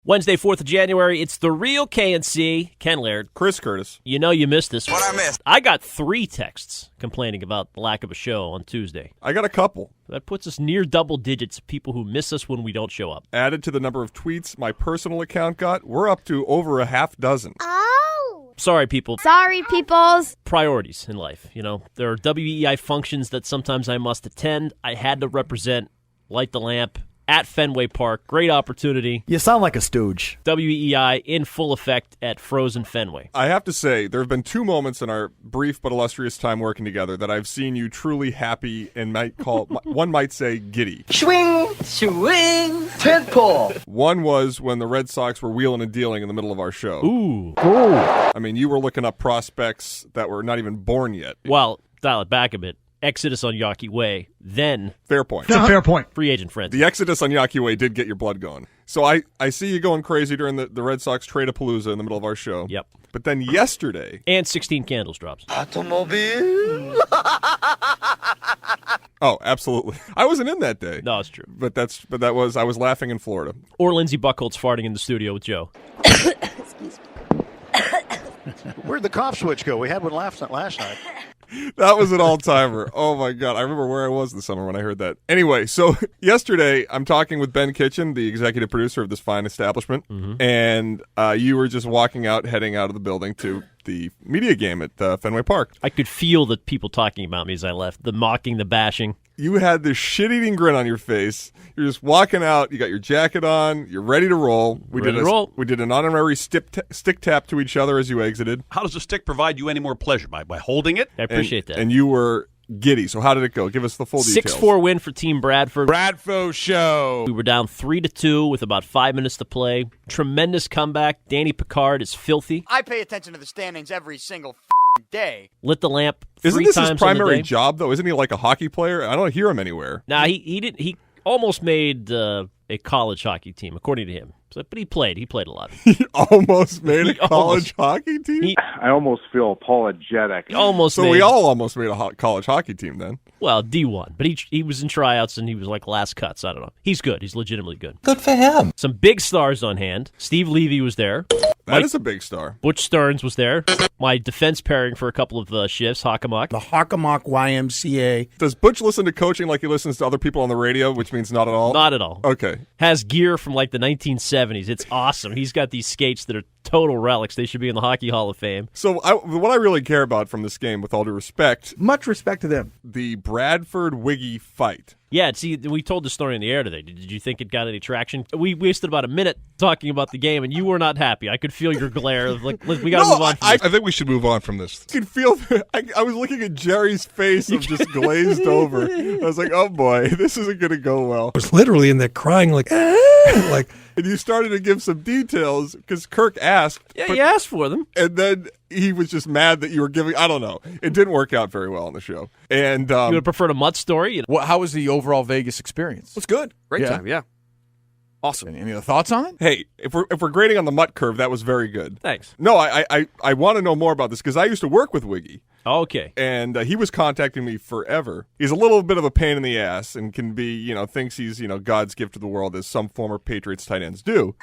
Wednesday, 4th of January, it's the real KNC. Ken Laird. Chris Curtis. You know you missed this. What I missed? I got 3 texts complaining about the lack of a show on Tuesday. I got a couple. That puts us near double digits of people who miss us when we don't show up. Added to the number of tweets my personal account got, we're up to over a half dozen. Sorry, people. Sorry, peoples. Priorities in life, you know. There are WEI functions that sometimes I must attend. I had to represent Light the Lamp at Fenway Park. Great opportunity. You sound like a stooge. WEI in full effect at Frozen Fenway. I have to say, there have been 2 moments in our brief but illustrious time working together that I've seen you truly happy and one might say giddy. Swing, swing, tent pole. One was when the Red Sox were wheeling and dealing in the middle of our show. Ooh. I mean, you were looking up prospects that were not even born yet. Well, dial it back a bit. Exodus on Yawkey Way, then Fair point. It's a fair point. free agent friends. The exodus on Yawkey Way did get your blood going. So I see you going crazy during the Red Sox trade-a-palooza in the middle of our show. Yep. But then yesterday... And 16 Candles drops. Automobile. Oh, absolutely. I wasn't in that day. No, it's true. But I was laughing in Florida. Or Lindsey Buckholtz farting in the studio with Joe. Where'd the cough switch go? We had one last night. That was an all-timer. Oh, my God. I remember where I was this summer when I heard that. Anyway, so yesterday I'm talking with Ben Kitchen, the executive producer of this fine establishment, and you were just walking out, heading out of the building to the media game at Fenway Park. I could feel the people talking about me as I left. The mocking, the bashing. You had this shit-eating grin on your face. You're just walking out. You got your jacket on. You're ready to roll. We did an honorary stick tap to each other as you exited. How does the stick provide you any more pleasure? By holding it? I appreciate that. And you were giddy. So how did it go? Give us the full details. 6-4 win for Team Bradford. Bradfo Show. We were down 3-2 with about 5 minutes to play. Tremendous comeback. Danny Picard is filthy. I pay attention to the standings every single day. Lit the lamp 3 Isn't this times his primary on the day. job, though? Isn't he like a hockey player? I don't hear him anywhere. Nah, he didn't. He almost made a college hockey team, according to him. But he played a lot. He almost made a college hockey team? I almost feel apologetic. We all almost made a college hockey team then. Well, D1. But he was in tryouts and he was like last cuts. I don't know. He's good. He's legitimately good. Good for him. Some big stars on hand. Steve Levy was there. That is a big star. Butch Stearns was there. My defense pairing for a couple of shifts, Hockamock. The Hockamock YMCA. Does Butch listen to coaching like he listens to other people on the radio, which means not at all? Not at all. Okay. Has gear from like the 1970s. It's awesome. He's got these skates that are total relics. They should be in the Hockey Hall of Fame. So what I really care about from this game, with all due respect, Much respect to them. the Bradford-Wiggy fight. Yeah, see, we told the story in the air today. Did you think it got any traction? We wasted about a minute talking about the game, and you were not happy. I could feel your glare of like, we got to move on. I think we should move on from this. I could feel. I was looking at Jerry's face of just glazed over. I was like, oh boy, this isn't going to go well. I was literally in there crying like, like. And you started to give some details because Kirk asked. Yeah, you asked for them. And then he was just mad that you were giving. I don't know. It didn't work out very well on the show. And you would have preferred a Mutt story. You know? How was the overall Vegas experience? It's good. Great Yeah. time. Yeah. Awesome. Any other thoughts on it? Hey, if we're grading on the Mutt curve, that was very good. Thanks. No, I want to know more about this because I used to work with Wiggy. Okay. And he was contacting me forever. He's a little bit of a pain in the ass and can be, thinks he's, God's gift to the world, as some former Patriots tight ends do.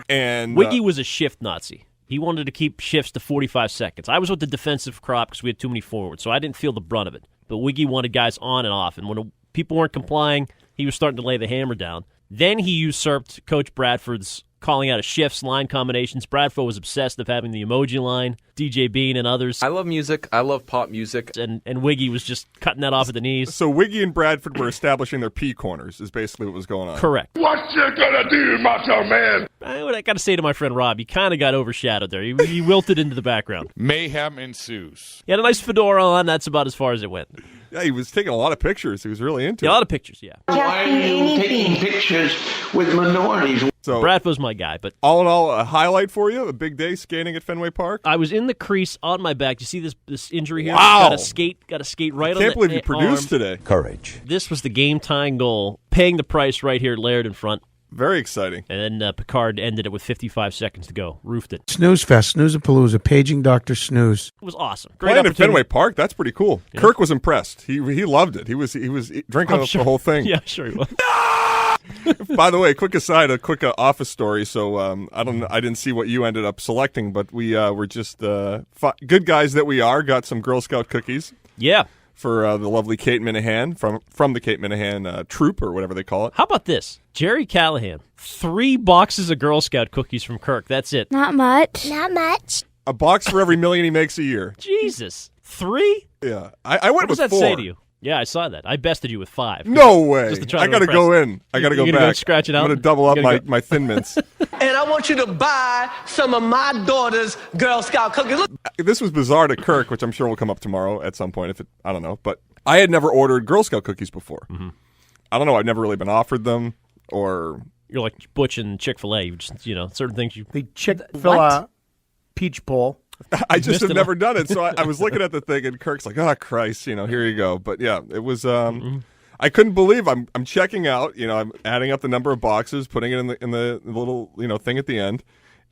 And Wiggy was a shift Nazi. He wanted to keep shifts to 45 seconds. I was with the defensive crop because we had too many forwards, so I didn't feel the brunt of it. But Wiggy wanted guys on and off, and when people weren't complying, he was starting to lay the hammer down. Then he usurped Coach Bradford's calling out of shifts, line combinations. Bradford was obsessed with having the emoji line, DJ Bean and others. I love music. I love pop music. And Wiggy was just cutting that off at the knees. So Wiggy and Bradford were establishing their P corners is basically what was going on. Correct. What you gonna do, macho man? What I got to say to my friend Rob, he kind of got overshadowed there. He wilted into the background. Mayhem ensues. He had a nice fedora on. That's about as far as it went. Yeah, he was taking a lot of pictures. He was really into it. A lot of pictures, yeah. Why are you taking pictures with minorities? So Bradford's my guy, but all in all, a highlight for you, a big day skating at Fenway Park. I was in the crease on my back. You see this injury here? Wow. Got to skate right on the I can't believe you produced arm. today. Courage. This was the game-tying goal, paying the price right here at Laird in front. Very exciting. And then Picard ended it with 55 seconds to go. Roofed it. Snooze Fest, Snooze-a-Palooza, paging Dr. Snooze. It was awesome. Great Playing at opportunity. Fenway Park, that's pretty cool. Yeah. Kirk was impressed. He loved it. He was drinking up the whole thing. Yeah, sure he was. By the way, quick aside, a quick office story. So I didn't see what you ended up selecting, but we were just good guys that we are. Got some Girl Scout cookies. Yeah. For the lovely Kate Minahan from the Kate Minahan troop or whatever they call it. How about this? Jerry Callahan, 3 boxes of Girl Scout cookies from Kirk. That's it. Not much. Not much. A box for every million he makes a year. Jesus. 3? Yeah. I went with 4. What does that say to you? Yeah, I saw that. I bested you with 5. No way. I got to go in. I got to go back. Go scratch it out? I'm going to double up my Thin Mints. And I want you to buy some of my daughter's Girl Scout cookies. Look. This was bizarre to Kirk, which I'm sure will come up tomorrow at some point. I don't know. But I had never ordered Girl Scout cookies before. Mm-hmm. I don't know. I've never really been offered them or... You're like Butch and Chick-fil-A. You just, certain things you... The Chick-fil-A peach bowl. I just have never done it. So I was looking at the thing, and Kirk's like, "Oh Christ, here you go." But yeah, it was. I couldn't believe I'm checking out. I'm adding up the number of boxes, putting it in the little thing at the end,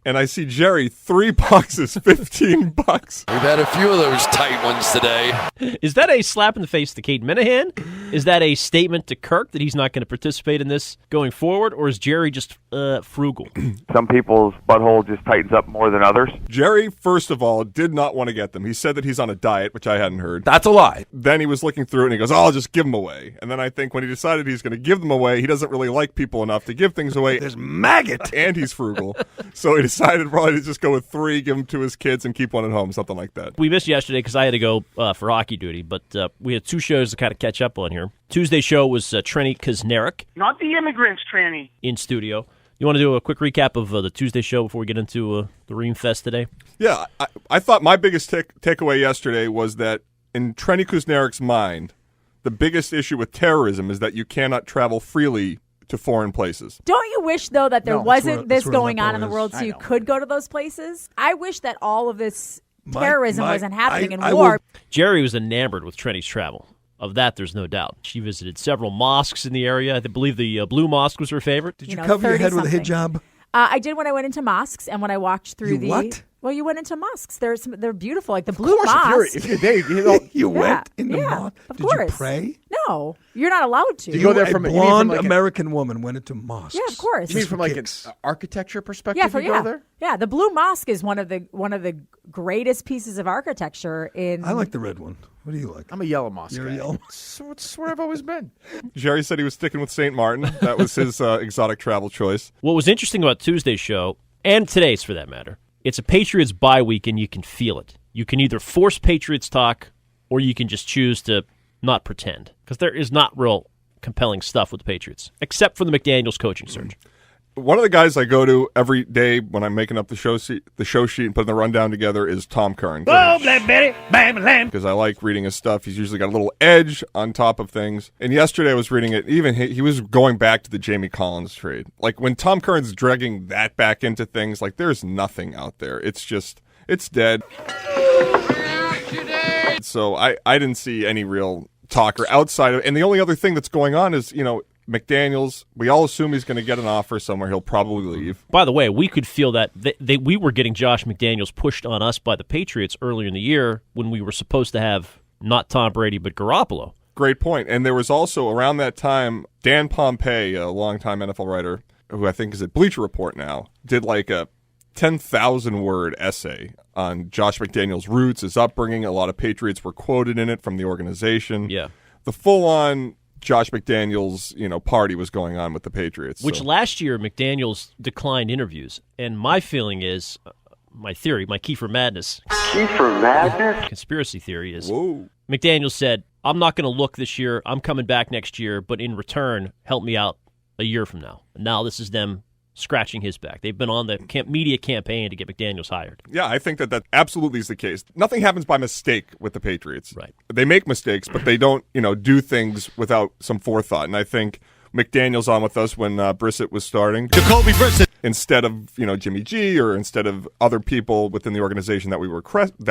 and I see Jerry 3 boxes, $15. We've had a few of those tight ones today. Is that a slap in the face to Kate Minahan? Is that a statement to Kirk that he's not going to participate in this going forward, or is Jerry just frugal? Some people's butthole just tightens up more than others. Jerry, first of all, did not want to get them. He said that he's on a diet, which I hadn't heard. That's a lie. Then he was looking through it, and he goes, "Oh, I'll just give them away." And then I think when he decided he's going to give them away, he doesn't really like people enough to give things away. There's maggot. And he's frugal. So he decided probably to just go with 3, give them to his kids, and keep one at home, something like that. We missed yesterday because I had to go for hockey duty, but we had 2 shows to kind of catch up on here. Tuesday show was Trenni Kuznerek. Not the immigrants, Trenni. In studio. You want to do a quick recap of the Tuesday show before we get into the Ream Fest today? Yeah, I thought my biggest takeaway yesterday was that in Trenni Kuznerek's mind, the biggest issue with terrorism is that you cannot travel freely to foreign places. Don't you wish, though, that there wasn't this going on in the world so you could go to those places? I wish that all of this terrorism wasn't happening in war. Jerry was enamored with Trenni's travel. Of that, there's no doubt. She visited several mosques in the area. I believe the Blue Mosque was her favorite. Did you cover your head with a hijab? I did when I went into mosques and when I walked through what? Well, you went into mosques. They're beautiful, like the Blue Mosque. If you went into mosque. Did you pray? No, you're not allowed to. You go there a blonde American woman went into mosques. Yeah, of course. You mean from like an architecture perspective? Yeah, go there? Yeah, the Blue Mosque is one of the greatest pieces of architecture in. I like the red one. What do you like? I'm a yellow mosque. You're guy. a yellow. It's where I've always been. Jerry said he was sticking with St. Martin. That was his exotic travel choice. What was interesting about Tuesday's show, and today's for that matter, it's a Patriots bye week and you can feel it. You can either force Patriots talk or you can just choose to not pretend. Because there is not real compelling stuff with the Patriots, except for the McDaniels coaching search. One of the guys I go to every day when I'm making up the show sheet and putting the rundown together is Tom Curran. Oh, Black Betty, bam, lamb. Because I like reading his stuff. He's usually got a little edge on top of things. And yesterday I was reading it. Even he was going back to the Jamie Collins trade. Like when Tom Curran's dragging that back into things, like there's nothing out there. It's just, it's dead. So I didn't see any real talker outside of, and the only other thing that's going on is, McDaniels, we all assume he's going to get an offer somewhere. He'll probably leave. By the way, we could feel that we were getting Josh McDaniels pushed on us by the Patriots earlier in the year when we were supposed to have not Tom Brady but Garoppolo. Great point. And there was also, around that time, Dan Pompei, a longtime NFL writer, who I think is at Bleacher Report now, did like a 10,000-word essay on Josh McDaniels' roots, his upbringing. A lot of Patriots were quoted in it from the organization. Yeah. The full-on Josh McDaniels, party was going on with the Patriots. Which last year McDaniels declined interviews, and my feeling is, my theory, my key for madness. Conspiracy theory is, McDaniels said, "I'm not going to look this year. I'm coming back next year, but in return, help me out a year from now." And now this is them scratching his back. They've been on the media campaign to get McDaniels hired. Yeah, I think that absolutely is the case. Nothing happens by mistake with the Patriots. Right. They make mistakes, but they don't, do things without some forethought. And I think McDaniels on with us when Brissett was starting. Jacoby Brissett. Instead of, Jimmy G or instead of other people within the organization that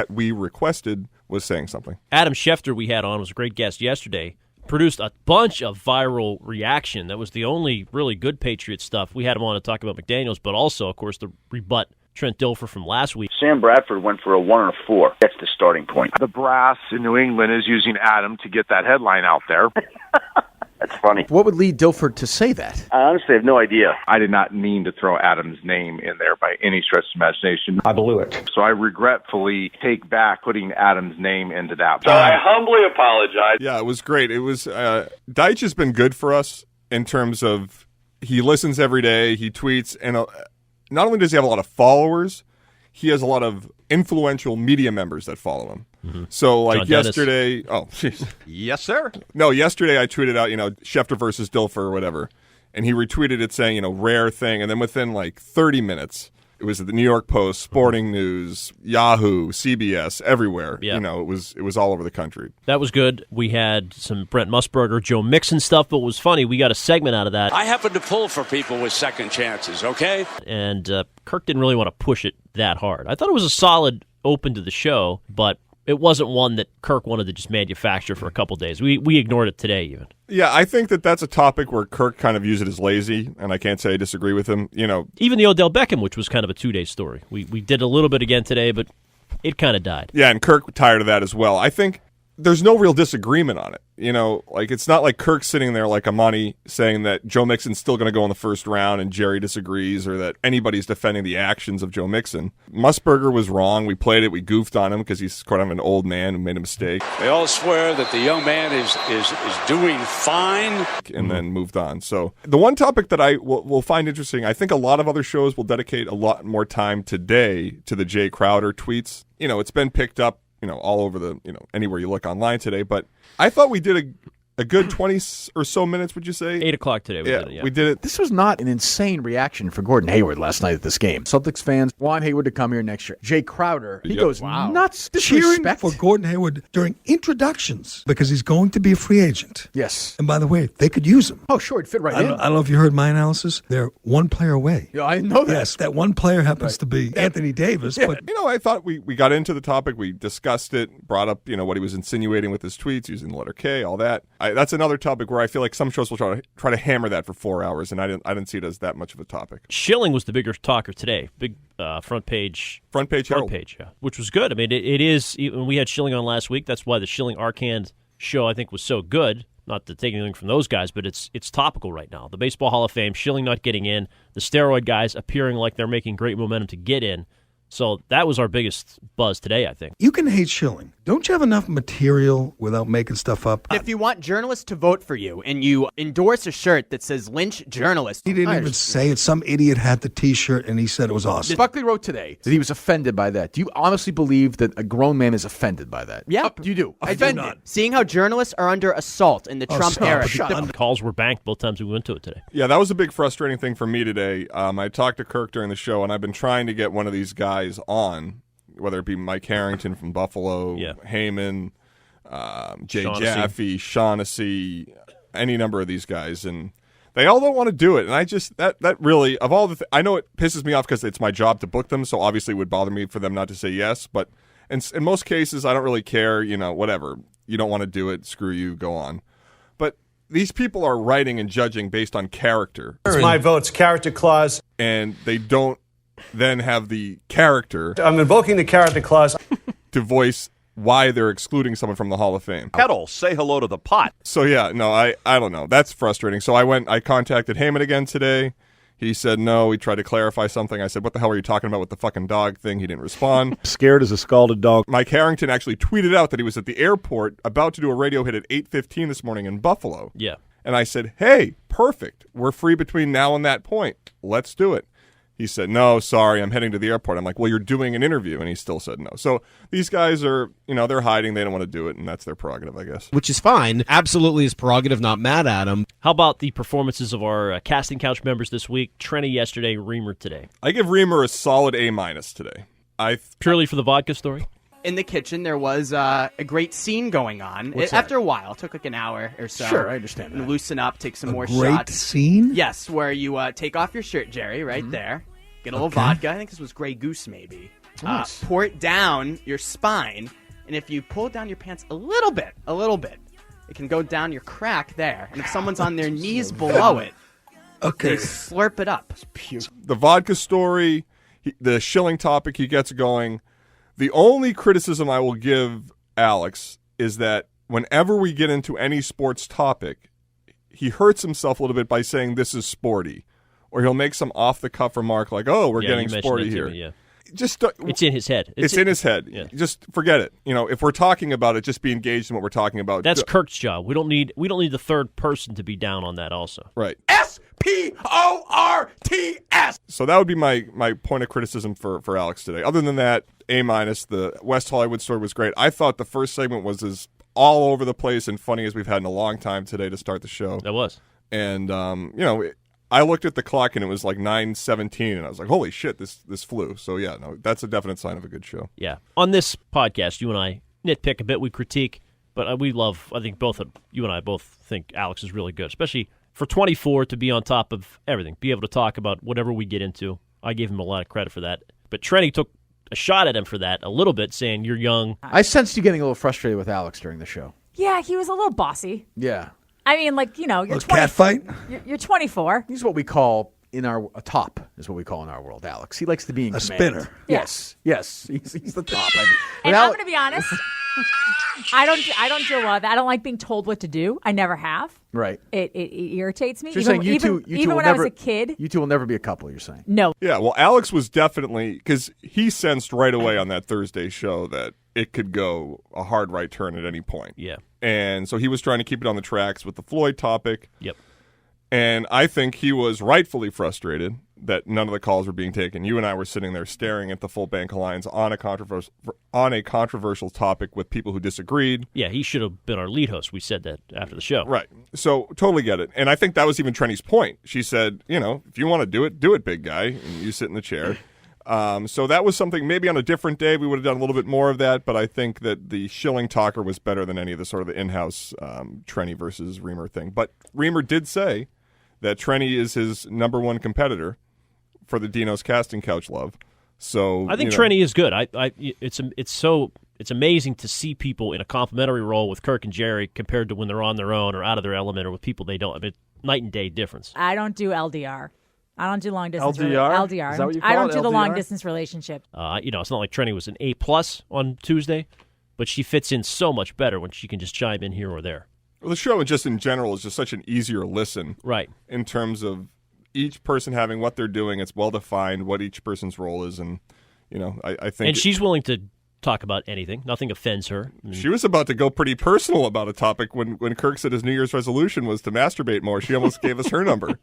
we requested was saying something. Adam Schefter we had on was a great guest yesterday. Produced a bunch of viral reaction. That was the only really good Patriot stuff. We had him on to talk about McDaniels, but also, of course, to rebut Trent Dilfer from last week. Sam Bradford went for a 1 and a 4. That's the starting point. The brass in New England is using Adam to get that headline out there. That's funny. What would lead Dilford to say that? I honestly have no idea. I did not mean to throw Adam's name in there by any stretch of imagination. I blew it. So I regretfully take back putting Adam's name into that. So I humbly apologize. Yeah, it was great. It was Deitch has been good for us in terms of he listens every day, he tweets, and not only does he have a lot of followers, he has a lot of influential media members that follow him. Mm-hmm. So, like yesterday, Yes, sir. No, yesterday I tweeted out, Schefter versus Dilfer or whatever, and he retweeted it saying, rare thing, and then within like 30 minutes, it was at the New York Post, Sporting News, Yahoo, CBS, everywhere. Yeah. It was all over the country. That was good. We had some Brent Musburger, Joe Mixon stuff, but it was funny. We got a segment out of that. I happen to pull for people with second chances, okay? And Kirk didn't really want to push it that hard. I thought it was a solid open to the show, but it wasn't one that Kirk wanted to just manufacture for a couple days. We ignored it today even. Yeah, I think that's a topic where Kirk kind of used it as lazy, and I can't say I disagree with him. Even the Odell Beckham, which was kind of a 2-day story. We did a little bit again today, but it kind of died. Yeah, and Kirk tired of that as well. I think there's no real disagreement on it. It's not like Kirk's sitting there like Amani saying that Joe Mixon's still going to go in the first round and Jerry disagrees, or that anybody's defending the actions of Joe Mixon. Musburger was wrong. We played it. We goofed on him because he's kind of an old man who made a mistake. They all swear that the young man is doing fine. And then moved on. So the one topic that I will find interesting, I think a lot of other shows will dedicate a lot more time today to the Jay Crowder tweets. It's been picked up all over the, anywhere you look online today. But I thought we did a good 20 or so minutes, would you say? 8 o'clock today. We did it. This was not an insane reaction for Gordon Hayward last night at this game. Celtics fans want Hayward to come here next year. Jay Crowder, he goes nuts. Cheering for Gordon Hayward during introductions because he's going to be a free agent. Yes. And by the way, they could use him. Oh, sure, it'd fit right in. I don't know if you heard my analysis. They're one player away. Yeah, I know that. Yes, that one player happens to be Anthony Davis. Yeah. But I thought we got into the topic. We discussed it, brought up, what he was insinuating with his tweets, using the letter K, all that. That's another topic where I feel like some shows will try to hammer that for 4 hours, and I didn't see it as that much of a topic. Schilling was the bigger talker today. Big front page Herald. Which was good. I mean, it is. We had Schilling on last week. That's why the Schilling Arcand show, I think, was so good. Not to take anything from those guys, but it's topical right now. The Baseball Hall of Fame, Schilling not getting in, the steroid guys appearing like they're making great momentum to get in. So that was our biggest buzz today, I think. You can hate Schilling. Don't you have enough material without making stuff up? If you want journalists to vote for you and you endorse a shirt that says Lynch Journalist. He didn't even say it. Some idiot had the T-shirt and he said it was awesome. Buckley wrote today that he was offended by that. Do you honestly believe that a grown man is offended by that? Yeah. You do. Offended. Seeing how journalists are under assault in the Trump era. The calls were banked both times we went to it today. Yeah, that was a big frustrating thing for me today. I talked to Kirk during the show, and I've been trying to get one of these guys on, whether it be Mike Harrington from Buffalo, Heyman, Jay Jaffe, Shaughnessy, any number of these guys, and they all don't want to do it. And I just that really, of all the I know it pisses me off because it's my job to book them, so obviously it would bother me for them not to say yes. But in most cases, I don't really care. Whatever, you don't want to do it, screw you, go on. But these people are writing and judging based on character. It's my vote's character clause, and they don't then have the character. I'm invoking the character clause to voice why they're excluding someone from the Hall of Fame. Kettle, say hello to the pot. So yeah, no, I don't know. That's frustrating. So I contacted Heyman again today. He said no. He tried to clarify something. I said, what the hell are you talking about with the fucking dog thing? He didn't respond. Scared as a scalded dog. Mike Harrington actually tweeted out that he was at the airport about to do a radio hit at 8:15 this morning in Buffalo. Yeah. And I said, hey, perfect. We're free between now and that point. Let's do it. He said, no, sorry, I'm heading to the airport. I'm like, well, you're doing an interview. And he still said no. So these guys are, they're hiding. They don't want to do it, and that's their prerogative, I guess. Which is fine. Absolutely his prerogative, not mad at him. How about the performances of our casting couch members this week? Trenni yesterday, Reimer today. I give Reimer a solid A- today. Purely for the vodka story? In the kitchen, there was a great scene going on. After a while, it took like an hour or so. Sure, I understand that. Loosen up, take some more great shots. Scene? Yes, where you take off your shirt, Jerry, right there. Get a little vodka. I think this was Grey Goose, maybe. Nice. Pour it down your spine, and if you pull down your pants a little bit, it can go down your crack there. And if someone's on their knees below it, they slurp it up. The vodka story, the Schilling topic, he gets going. The only criticism I will give Alex is that whenever we get into any sports topic, he hurts himself a little bit by saying this is sporty, or he'll make some off-the-cuff remark like, "Oh, we're getting sporty here." Yeah. Just it's in his head. It's in his head. Yeah. Just forget it. If we're talking about it, just be engaged in what we're talking about. That's Kirk's job. We don't need the third person to be down on that also. Right. SPORTS. So that would be my point of criticism for Alex today. Other than that, A-. The West Hollywood story was great. I thought the first segment was as all over the place and funny as we've had in a long time today to start the show. That was. And I looked at the clock and it was like 9:17, and I was like, "Holy shit, this flew." So yeah, no, that's a definite sign of a good show. Yeah. On this podcast, you and I nitpick a bit, we critique, but we love. I think you and I both think Alex is really good, especially for 24 to be on top of everything, be able to talk about whatever we get into. I gave him a lot of credit for that, but Trenni took a shot at him for that a little bit, saying you're young. I sensed you getting a little frustrated with Alex during the show. Yeah, he was a little bossy. Yeah. I mean, you're cat fight. You're 24. He's what we call a top is what we call in our world, Alex. He likes to be in a command. spinner. Yes. He's the top. And I'm going to be honest. I don't do well with that. I don't like being told what to do. I never have. Right. It irritates me. So you're saying you two when I was a kid. You two will never be a couple, you're saying? No. Yeah, well, Alex was definitely, because he sensed right away on that Thursday show that it could go a hard right turn at any point. Yeah. And so he was trying to keep it on the tracks with the Floyd topic. Yep. And I think he was rightfully frustrated that none of the calls were being taken. You and I were sitting there staring at the full bank of lines on a controversial topic with people who disagreed. Yeah, he should have been our lead host. We said that after the show. Right. So totally get it. And I think that was even Trenni's point. She said, if you want to do it, big guy, and you sit in the chair. So that was something maybe on a different day we would have done a little bit more of that, but I think that the shilling talker was better than any of the sort of the in-house Trenni versus Reimer thing. But Reimer did say that Trenni is his number one competitor for the Dino's Casting Couch love. So I think Trenni is good. It's amazing to see people in a complimentary role with Kirk and Jerry compared to when they're on their own or out of their element or with people they don't. I mean, night and day difference. I don't do LDR. I don't do long distance. LDR? LDR. Is that what you call I don't it, do the LDR? long distance relationship. It's not like Trenni was an A+ on Tuesday, but she fits in so much better when she can just chime in here or there. Well, the show just in general is just such an easier listen. Right. In terms of each person having what they're doing, it's well defined what each person's role is, and I think. And she's willing to talk about anything. Nothing offends her. She was about to go pretty personal about a topic when Kirk said his New Year's resolution was to masturbate more. She almost gave us her number.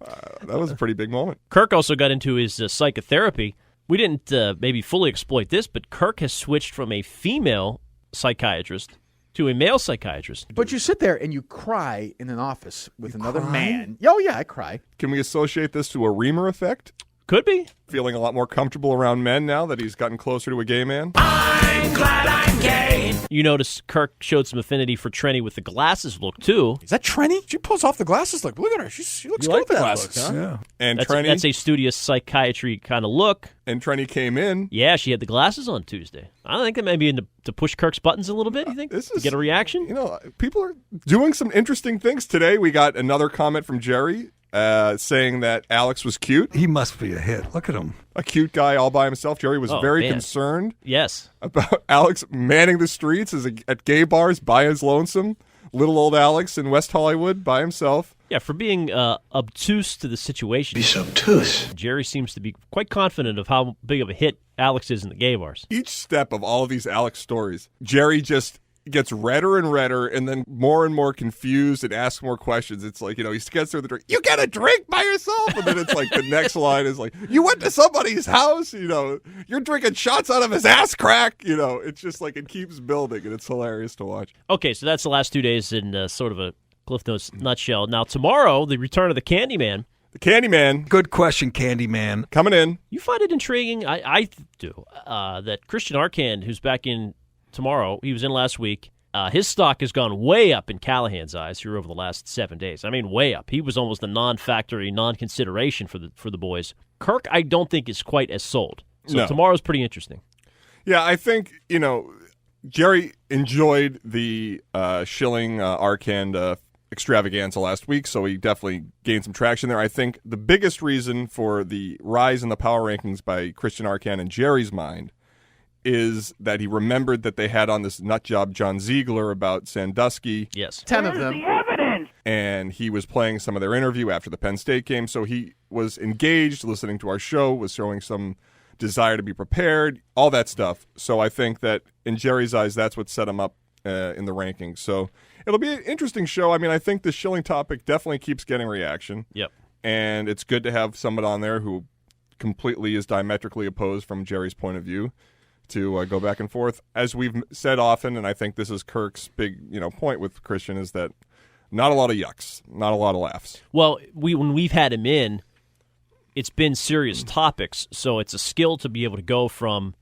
That was a pretty big moment. Kirk also got into his psychotherapy. We didn't maybe fully exploit this, but Kirk has switched from a female psychiatrist to a male psychiatrist. But you sit there and you cry in an office with another man. Oh, yeah, I cry. Can we associate this to a Reimer effect? Could be. Feeling a lot more comfortable around men now that he's gotten closer to a gay man? I'm glad I'm gay. You notice Kirk showed some affinity for Trenni with the glasses look, too. Is that Trenni? She pulls off the glasses. Look at her. She looks good with the glasses. Look, huh? Yeah. And That's a studious psychiatry kind of look. And Trenni came in. Yeah, she had the glasses on Tuesday. I think that may be to push Kirk's buttons a little bit, you think? To get a reaction? People are doing some interesting things today. We got another comment from Jerry saying that Alex was cute. He must be a hit. Look at him. A cute guy all by himself. Jerry was very concerned. Yes. About Alex manning the streets at gay bars by his lonesome. Little old Alex in West Hollywood by himself. Yeah, for being obtuse to the situation. Be so obtuse. Jerry seems to be quite confident of how big of a hit Alex is in the gay bars. Each step of all of these Alex stories, Jerry just gets redder and redder and then more and more confused and asks more questions. It's like, he gets through the drink. You get a drink by yourself? And then it's like the next line is like, you went to somebody's house? You're drinking shots out of his ass crack? It's just like it keeps building and it's hilarious to watch. Okay, so that's the last 2 days in sort of a Cliff Notes nutshell. Now, tomorrow, the return of the Candyman. The Candyman. Good question, Candyman. Coming in. You find it intriguing? I do. That Christian Arcand, who's back in tomorrow, he was in last week. His stock has gone way up in Callahan's eyes here over the last 7 days. I mean, way up. He was almost a non-factor, non-consideration for the boys. Kirk, I don't think is quite as sold. So tomorrow's pretty interesting. Yeah, I think, Jerry enjoyed the shilling Arcand extravaganza last week, so he definitely gained some traction there. I think the biggest reason for the rise in the power rankings by Christian Arcand in Jerry's mind is that he remembered that they had on this nut job John Ziegler about Sandusky. Yes. 10 of them. The evidence? and he was playing some of their interview after the Penn State game. So he was engaged, listening to our show, was showing some desire to be prepared, all that stuff. So I think that in Jerry's eyes, that's what set him up in the rankings. So it'll be an interesting show. I mean, I think the shilling topic definitely keeps getting reaction. Yep. And it's good to have someone on there who completely is diametrically opposed from Jerry's point of view to go back and forth. As we've said often, and I think this is Kirk's big point with Christian, is that not a lot of yucks, not a lot of laughs. Well, when we've had him in, it's been serious topics, so it's a skill to be able to go from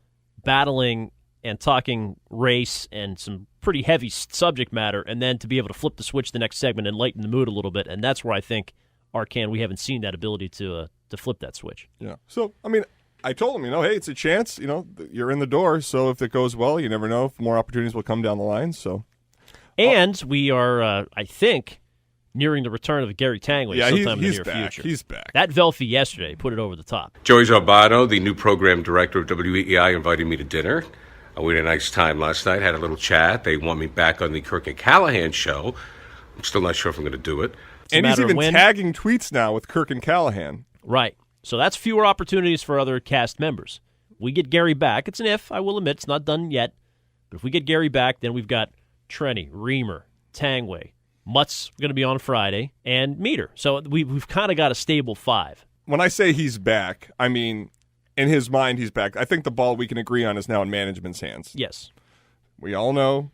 battling and talking race and some pretty heavy subject matter, and then to be able to flip the switch the next segment and lighten the mood a little bit. And that's where I think Arcand, we haven't seen that ability to flip that switch. Yeah. So, I mean, I told him, hey, it's a chance. You're in the door, so if it goes well, you never know if more opportunities will come down the line. So, and we are, I think, nearing the return of Gary Tangley sometime in the near future. He's back. That Velfie yesterday put it over the top. Joey Zarbano, the new program director of WEEI, invited me to dinner. We had a nice time last night, had a little chat. They want me back on the Kirk and Callahan show. I'm still not sure if I'm going to do it. And he's even tagging tweets now with Kirk and Callahan. Right. So that's fewer opportunities for other cast members. We get Gary back. It's an if, I will admit. It's not done yet. But if we get Gary back, then we've got Trenni, Reimer, Tangway, Mutt's going to be on Friday, and Meter. So we've kind of got a stable 5. When I say he's back, I mean, in his mind, he's back. I think the ball we can agree on is now in management's hands. Yes. We all know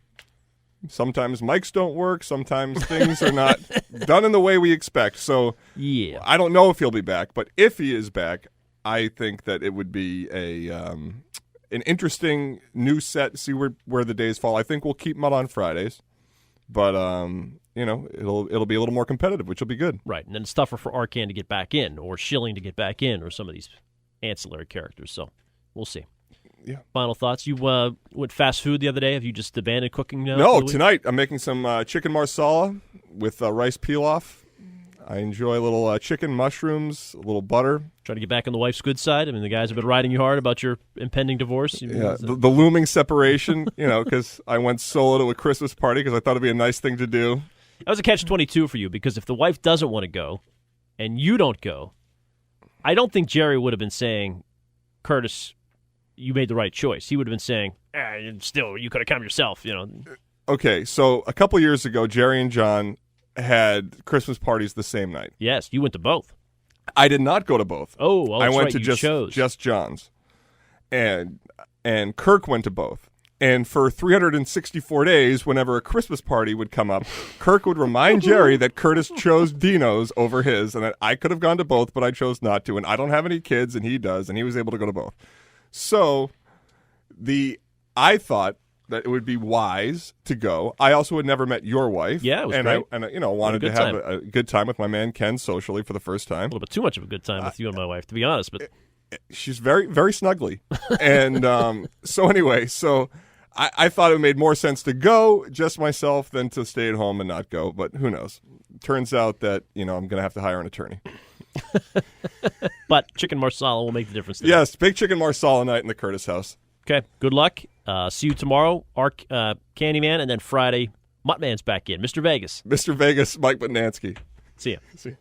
sometimes mics don't work. Sometimes things are not done in the way we expect. So yeah, I don't know if he'll be back, but if he is back, I think that it would be an interesting new set. See where the days fall. I think we'll keep Mutt on Fridays, but it'll be a little more competitive, which will be good. Right, and then it's tougher for Arcand to get back in, or Schilling to get back in, or some of these ancillary characters. So we'll see. Yeah. Final thoughts? You went fast food the other day. Have you just abandoned cooking now? No, tonight I'm making some chicken marsala with rice pilaf. I enjoy a little chicken, mushrooms, a little butter. Trying to get back on the wife's good side. I mean, the guys have been riding you hard about your impending divorce. Yeah, the looming separation, because I went solo to a Christmas party because I thought it'd be a nice thing to do. That was a catch-22 for you, because if the wife doesn't want to go and you don't go, I don't think Jerry would have been saying, Curtis, you made the right choice. He would have been saying, still, you could have come yourself. Okay, so a couple years ago, Jerry and John had Christmas parties the same night. Yes, you went to both. I did not go to both. Oh, well, I went right. to just John's, and Kirk went to both. And for 364 days, whenever a Christmas party would come up, Kirk would remind Jerry that Curtis chose Dino's over his, and that I could have gone to both, but I chose not to. And I don't have any kids, and he does, and he was able to go to both. So I thought that it would be wise to go. I also had never met your wife. Yeah, it was great. I wanted to have a a good time with my man Ken socially for the first time. A little bit too much of a good time with you and my wife, to be honest. But she's very, very snuggly. And so anyway, I thought it made more sense to go just myself than to stay at home and not go. But who knows? Turns out that I'm going to have to hire an attorney. But chicken marsala will make the difference today. Yes, big chicken marsala night in the Curtis house. Okay, good luck. See you tomorrow, Candyman, and then Friday, Muttman's back in. Mr. Vegas. Mr. Vegas, Mike Butnansky. See ya. See ya.